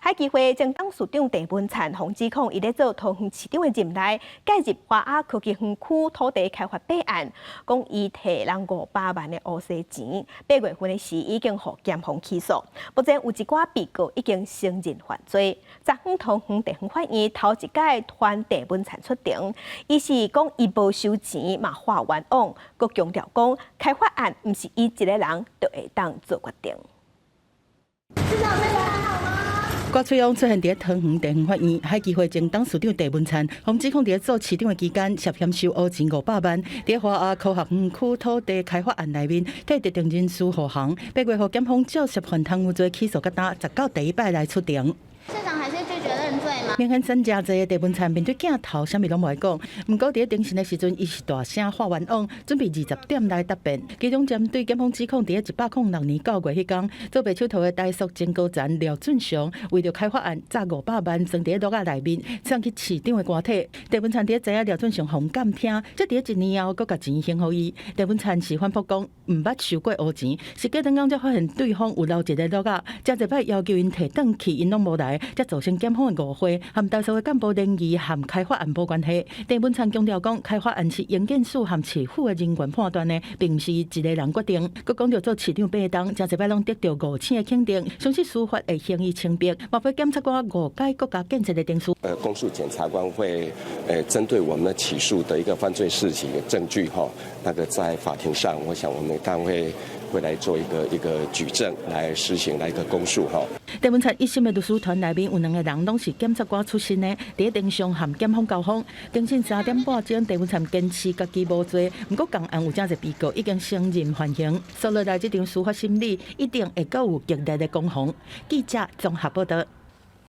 海基会将董事长郑文灿洪指控，伊咧做桃园市长的任内介入华雅科技园区土地开发弊案，讲伊摕人500万的乌西钱。8月份的时已经获检方起诉，目前有一寡被告已经承认犯罪。昨昏桃园地方法院头一届传郑文灿出庭，伊是讲伊无收钱嘛花冤枉，佮强调讲开发案毋是伊一个人就会当做决定。郭翠阳出现伫桃园地方法院，海基会前董事长郑文灿，洪指控伫做市长的期间涉嫌收乌钱500万，伫华雅科学园区土地开发案内面替特定人士护航。8月，检方照涉犯贪污罪起诉，甲他19第一摆来出庭。市长还是拒绝认罪吗？明显真正侪郑文灿面对镜头，啥物拢袂讲。不过伫庭审的时阵，伊是大声发冤枉，准备20点来答辩。其中针对检方指控，伫106年9月迄天，做白手套的台塑前高层廖俊祥，为着开发案砸500万装伫落仔内面，送去市长的官邸。郑文灿伫知影廖俊祥红敢听，则伫1年后，佫甲钱还互伊。郑文灿是反驳讲，毋捌收过乌钱，是过两天才发现对方有留一个落仔，真侪摆要求因摕转去，因拢无来。才造成检方的误会，和台塑的干部联谊和开发案无关系。郑文灿强调讲，开发案是营建署和市府的人员判断的，并不是一个人决定。佮讲到做市长8当，真侪摆拢得到5000的肯定，相信司法会刑以清白。莫非检察官误解国家建设的定数？公诉检察官会针对我们的起诉的一个犯罪事情的证据那个在法庭上，我想我们当然会来做一个举证，来实行来一个公诉郑文灿一审的律师团内面有2个人拢是检察官出身的，伫庭上和检方交锋。庭审3点半钟，郑文灿坚持家己无罪，不过同案有真侪被告已经承认犯刑。说落来，这场司法审理一定会够有激烈的攻防。记者综合报道。